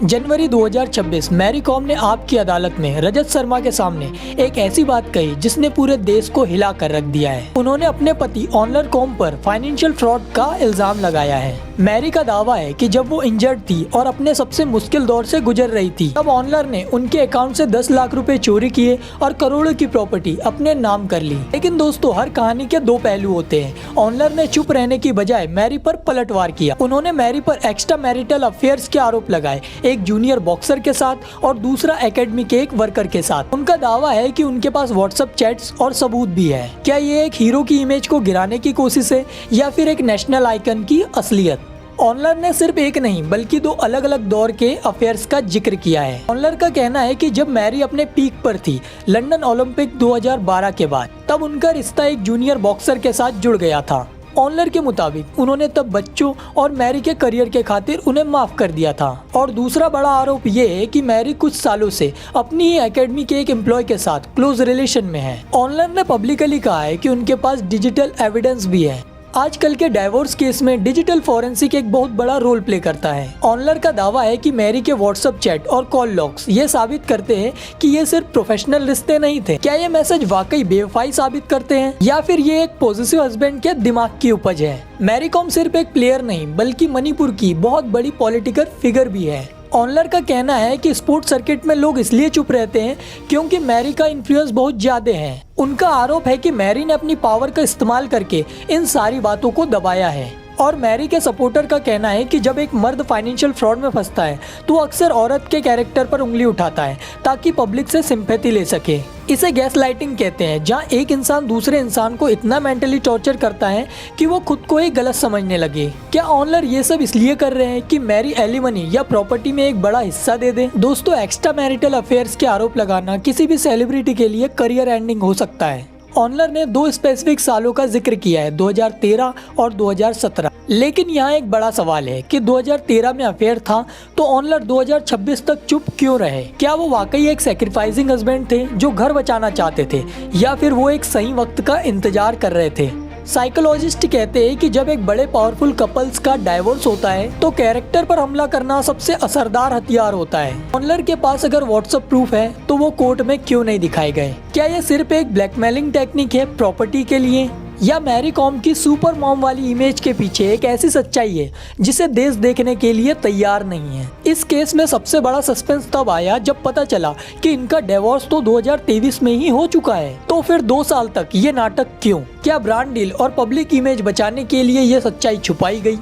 जनवरी 2026 Mary com ने आपकी अदालत में रजत शर्मा के सामने एक ऐसी बात कही जिसने पूरे देश को हिला कर रख दिया है। उन्होंने अपने पति ऑनलर कॉम पर फाइनेंशियल फ्रॉड का इल्जाम लगाया है। मैरी का दावा है कि जब वो इंजर्ड थी और अपने सबसे मुश्किल दौर से गुजर रही थी, तब ऑनलर ने उनके अकाउंट से 10 लाख रुपए चोरी किए और करोड़ों की प्रॉपर्टी अपने नाम कर ली। लेकिन दोस्तों, हर कहानी के दो पहलू होते हैं। ऑनलर ने चुप रहने की बजाय मैरी पर पलटवार किया। उन्होंने मैरी पर एक्स्ट्रा मैरिटल अफेयर्स के आरोप लगाए, एक जूनियर बॉक्सर के साथ और दूसरा एकेडमी के एक वर्कर के साथ। उनका दावा है कि उनके पास व्हाट्सएप चैट्स और सबूत भी है। क्या ये एक हीरो की इमेज को गिराने की कोशिश है या फिर एक नेशनल आइकन की असलियत? ऑनलर ने सिर्फ एक नहीं बल्कि 2 अलग अलग दौर के अफेयर्स का जिक्र किया है। ऑनलर का कहना है कि जब मैरी अपने पीक पर थी, लंदन ओलंपिक 2012 के बाद, तब उनका रिश्ता एक जूनियर बॉक्सर के साथ जुड़ गया था। ऑनलर के मुताबिक उन्होंने तब बच्चों और मैरी के करियर के खातिर उन्हें माफ कर दिया था। और दूसरा बड़ा आरोप ये है कि मैरी कुछ सालों से अपनी ही एकेडमी के एक एम्प्लॉय के साथ क्लोज रिलेशन में है। ऑनलर ने पब्लिकली कहा है कि उनके पास डिजिटल एविडेंस भी है। आजकल के डाइवोर्स केस में डिजिटल फॉरेंसिक एक बहुत बड़ा रोल प्ले करता है। ऑनलर का दावा है कि मैरी के व्हाट्सएप चैट और कॉल लॉग्स ये साबित करते हैं कि ये सिर्फ प्रोफेशनल रिश्ते नहीं थे। क्या ये मैसेज वाकई बेवफाई साबित करते हैं या फिर ये एक पॉजिटिव हस्बैंड के दिमाग की उपज है? मैरी कॉम सिर्फ एक प्लेयर नहीं बल्कि मणिपुर की बहुत बड़ी पॉलिटिकल फिगर भी है। ऑनलर का कहना है कि स्पोर्ट्स सर्किट में लोग इसलिए चुप रहते हैं क्योंकि मैरी का इन्फ्लुएंस बहुत ज्यादा है। उनका आरोप है कि मैरी ने अपनी पावर का इस्तेमाल करके इन सारी बातों को दबाया है। और मैरी के सपोर्टर का कहना है कि जब एक मर्द फाइनेंशियल फ्रॉड में फंसता है तो वो अक्सर औरत के कैरेक्टर पर उंगली उठाता है ताकि पब्लिक से सिंपैथी ले सके। इसे गैस लाइटिंग कहते हैं, जहाँ एक इंसान दूसरे इंसान को इतना मेंटली टॉर्चर करता है कि वो खुद को ही गलत समझने लगे। क्या ऑनलर ये सब इसलिए कर रहे हैं कि मैरी एलिमनी या प्रॉपर्टी में एक बड़ा हिस्सा दे दे? दोस्तों, एक्स्ट्रा मैरिटल अफेयर्स के आरोप लगाना किसी भी सेलिब्रिटी के लिए करियर एंडिंग हो सकता है। ऑनलर ने 2 स्पेसिफिक सालों का जिक्र किया है, 2013 और 2017। लेकिन यहाँ एक बड़ा सवाल है कि 2013 में अफेयर था तो ऑनलर 2026 तक चुप क्यों रहे? क्या वो वाकई एक सैक्रिफाइसिंग हस्बैंड थे जो घर बचाना चाहते थे, या फिर वो एक सही वक्त का इंतजार कर रहे थे? साइकोलॉजिस्ट कहते हैं कि जब एक बड़े पावरफुल कपल्स का डाइवोर्स होता है तो कैरेक्टर पर हमला करना सबसे असरदार हथियार होता है। ऑनलर के पास अगर व्हाट्सएप प्रूफ है तो वो कोर्ट में क्यों नहीं दिखाए गए? क्या ये सिर्फ एक ब्लैकमेलिंग टेक्निक है प्रॉपर्टी के लिए, या मैरी कॉम की सुपर मॉम वाली इमेज के पीछे एक ऐसी सच्चाई है जिसे देश देखने के लिए तैयार नहीं है? इस केस में सबसे बड़ा सस्पेंस तब आया जब पता चला कि इनका डिवोर्स तो 2023 में ही हो चुका है। तो फिर 2 साल तक ये नाटक क्यों? क्या ब्रांड डील और पब्लिक इमेज बचाने के लिए ये सच्चाई छुपाई गई?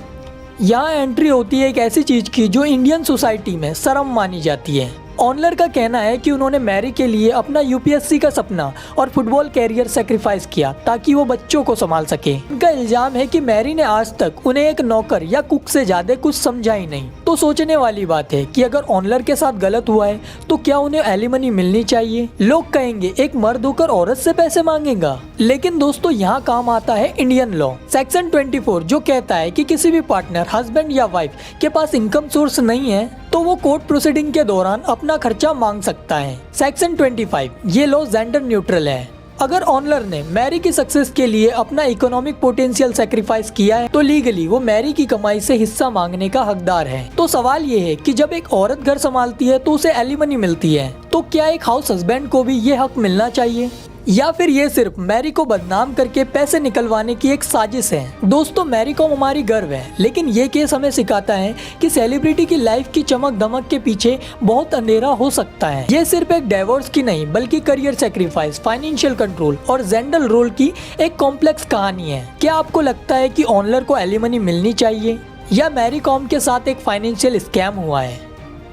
यहाँ एंट्री होती है एक ऐसी चीज की जो इंडियन सोसाइटी में शर्म मानी जाती है। ऑनलर का कहना है कि उन्होंने मैरी के लिए अपना यूपीएससी का सपना और फुटबॉल कैरियर सैक्रिफाइस किया ताकि वो बच्चों को संभाल सके। उनका इल्जाम है कि मैरी ने आज तक उन्हें एक नौकर या कुक से ज्यादा कुछ समझा ही नहीं। तो सोचने वाली बात है कि अगर ऑनलर के साथ गलत हुआ है तो क्या उन्हें एलिमनी मिलनी चाहिए? लोग कहेंगे एक मर्द होकर औरत से पैसे मांगेगा, लेकिन दोस्तों यहाँ काम आता है इंडियन लॉ सेक्शन 24 जो कहता है कि किसी भी पार्टनर हस्बैंड या वाइफ के पास इनकम सोर्स नहीं है तो वो कोर्ट प्रोसीडिंग के दौरान अपना खर्चा मांग सकता है। सेक्शन 25 ये लॉ जेंडर न्यूट्रल है। अगर ऑनलर ने मैरी की सक्सेस के लिए अपना इकोनॉमिक पोटेंशियल सैक्रिफाइस किया है तो लीगली वो मैरी की कमाई से हिस्सा मांगने का हकदार है। तो सवाल ये है कि जब एक औरत घर संभालती है तो उसे एलिमनी मिलती है, तो क्या एक हाउस हस्बैंड को भी ये हक मिलना चाहिए, या फिर ये सिर्फ मैरी को बदनाम करके पैसे निकलवाने की एक साजिश है? दोस्तों, मैरी कॉम हमारी गर्व है, लेकिन ये केस हमें सिखाता है कि सेलिब्रिटी की लाइफ की चमक दमक के पीछे बहुत अंधेरा हो सकता है। ये सिर्फ एक डाइवोर्स की नहीं बल्कि करियर सैक्रिफाइस, फाइनेंशियल कंट्रोल और जेंडर रोल की एक कॉम्प्लेक्स कहानी है। क्या आपको लगता है कि ऑनलर को एलिमनी मिलनी चाहिए या मैरी कॉम के साथ एक फाइनेंशियल स्कैम हुआ है?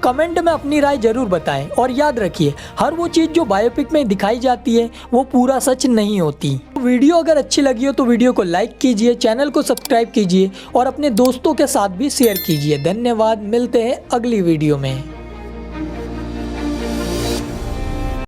कमेंट में अपनी राय जरूर बताएं और याद रखिए, हर वो चीज जो बायोपिक में दिखाई जाती है वो पूरा सच नहीं होती। वीडियो अगर अच्छी लगी हो तो वीडियो को लाइक कीजिए, चैनल को सब्सक्राइब कीजिए और अपने दोस्तों के साथ भी शेयर कीजिए। धन्यवाद, मिलते हैं अगली वीडियो में।